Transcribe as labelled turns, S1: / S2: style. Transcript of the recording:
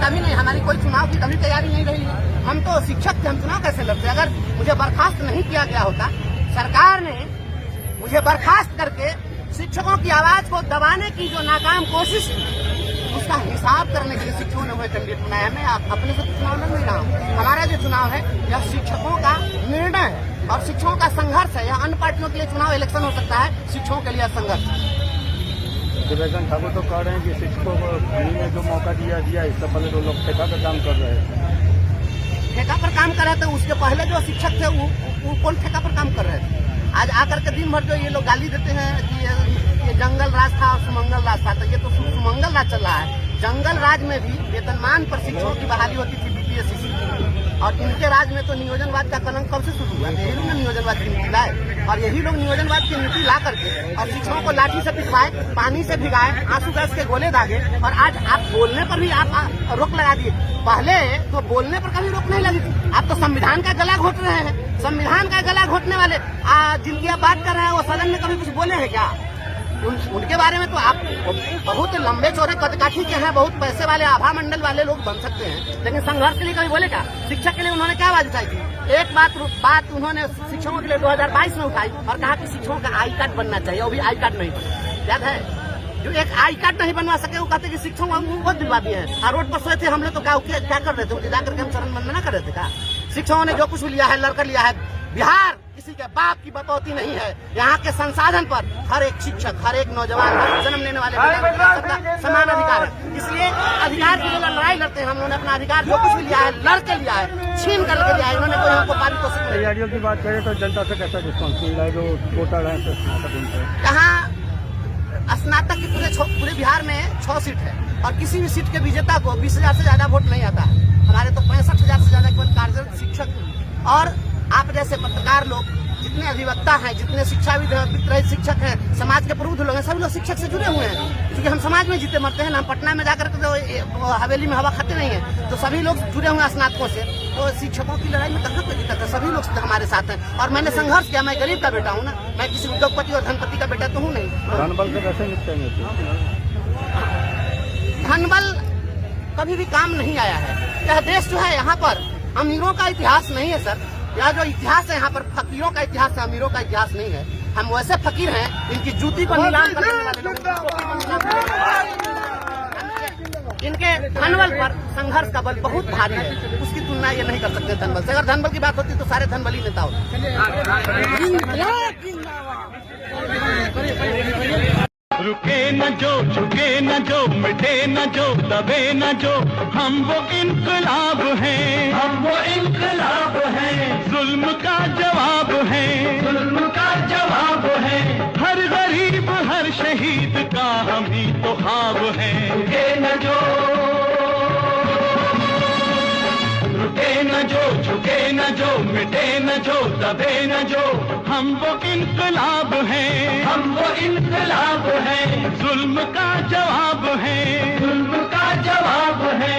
S1: कभी नहीं, हमारी कोई चुनाव की कभी तैयारी नहीं रही है। हम तो शिक्षक थे, हम चुनाव कैसे लड़ते? अगर मुझे बर्खास्त नहीं किया गया होता, सरकार ने मुझे बर्खास्त करके शिक्षकों की आवाज को दबाने की जो नाकाम कोशिश, उसका हिसाब करने के लिए शिक्षकों ने वह कैंडिडेट बनाया। मैं अपने से चुनाव लड़ नहीं रहा हूँ। हमारा जो चुनाव है यह शिक्षकों का निर्णय है और शिक्षकों का संघर्ष है। यह अन्य पार्टियों के लिए चुनाव इलेक्शन हो सकता है, शिक्षकों के लिए संघर्ष।
S2: देवेंद्र ठाकुर तो कह रहे हैं कि शिक्षकों को फ्री में जो मौका दिया इससे पहले तो लोग ठेका पर काम कर रहे थे।
S1: ठेका पर काम कर रहे थे, उसके पहले जो शिक्षक थे वो कौन ठेका पर काम कर रहे थे? आज आकर के दिन भर जो ये लोग गाली देते हैं कि ये जंगल राज था और सुमंगल राज था, तो ये तो सुमंगल राज चल रहा है। जंगल राज में भी वेतनमान पर शिक्षकों की बहाली होती थी बीपीएससी की, और इनके राज में तो नियोजनवाद का कलंक कब से शुरू हुआ? यही लोग नियोजनवाद की नीति लाए और यही लोग नियोजनवाद की नीति ला करके और शिक्षकों को लाठी से पिटवाए, पानी से भिगाए, आंसू गैस के गोले दागे, और आज आप बोलने पर भी आप रोक लगा दिए। पहले तो बोलने पर कभी रोक नहीं लगी थी, आप तो संविधान का गला घोट रहे हैं। संविधान का गला घोटने वाले जिनकी आप बात कर रहे हैं वो सदन में कभी कुछ बोले हैं क्या? उनके बारे में तो आप बहुत लंबे चौड़े कदकाठी के हैं, बहुत पैसे वाले आभा मंडल वाले लोग बन सकते हैं, लेकिन संघर्ष के लिए कभी बोले क्या? शिक्षक के लिए उन्होंने क्या आवाज उठाई थी? एक बात उन्होंने शिक्षकों के लिए 2022 में उठाई और कहा कि शिक्षकों का आई कार्ड बनना चाहिए, वो भी आई कार्ड नहीं बना। याद है? जो एक आई कार्ड नहीं बनवा सके वो कहते कि शिक्षकों को दिलवा दिए हैं। और रोड पर सोए थे हम लोग तो क्या कर रहे थे? उनके जाकर के हम चरण वंदना कर रहे थे क्या? शिक्षकों ने जो कुछ लिया है लड़कर लिया है। बिहार किसी के बाप की बकौती नहीं है। यहाँ के संसाधन पर हर एक शिक्षक, हर एक नौजवान, हर जन्म लेने वाले सबका समान अधिकार है। इसलिए अधिकार के लिए लड़ाई लड़ते हैं। हम लोगों ने अपना अधिकार जो कुछ भी लिया है लड़ के लिया है, छीन कर लिया है। इन्होंने कोई हमको पारितोषिक नहीं।
S2: तैयारियों की बात करें तो जनता से कैसा रिस्पॉन्स मिल रहा है? जो वोटर है
S1: यहाँ स्नातक की पूरे बिहार में 6 सीट है और किसी भी सीट के विजेता को 20,000 से ज्यादा वोट नहीं आता है। हमारे तो 65,000 से ज्यादा केवल कार्यरत शिक्षक और आप जैसे पत्रकार लोग, जितने अधिवक्ता हैं, जितने शिक्षाविद रहित शिक्षक हैं, समाज के प्रबुद्ध लोग हैं, सभी लोग शिक्षक से जुड़े हुए हैं। क्योंकि हम समाज में जीते मरते हैं ना, हम पटना में जाकर तो हवेली में हवा खाते नहीं है, तो सभी लोग जुड़े हुए हैं स्नातकों से। तो शिक्षकों की लड़ाई में कहाँ कोई दिक्कत है? सभी लोग हमारे साथ हैं और मैंने संघर्ष किया। मैं गरीब का बेटा हूँ ना, मैं किसी उद्योगपति और धनपति का बेटा तो हूँ नहीं।
S2: धनबल से कैसे निपटेंगे?
S1: धनबल कभी भी काम नहीं आया है। यह देश जो है, यहाँ पर अमीरों का इतिहास नहीं है सर। यह जो इतिहास है यहाँ पर फकीरों का इतिहास है, अमीरों का इतिहास नहीं है। हम वैसे फकीर हैं इनकी जूती को नीलाम करने वाले लोग, इनके धनबल पर संघर्ष का बल बहुत भारी है। उसकी तुलना ये नहीं कर सकते धनबल से। अगर धनबल की बात होती तो सारे धनबली नेता होते।
S3: रुके न जो, झुके न जो, मिटे न जो, दबे न जो, हम वो इनकलाब हैं, हम वो इनकलाब हैं। जुल्म का जवाब है, जुल्म का जवाब है। हर गरीब हर शहीद का हम ही तो ख्वाब है। रुके न जो, रुके न जो, झुके न जो, मिटे न जो, दबे न जो, हम वो इनकलाब हैं, हम वो इनकलाब हैं। जुल्म का जवाब है, जुल्म का जवाब है।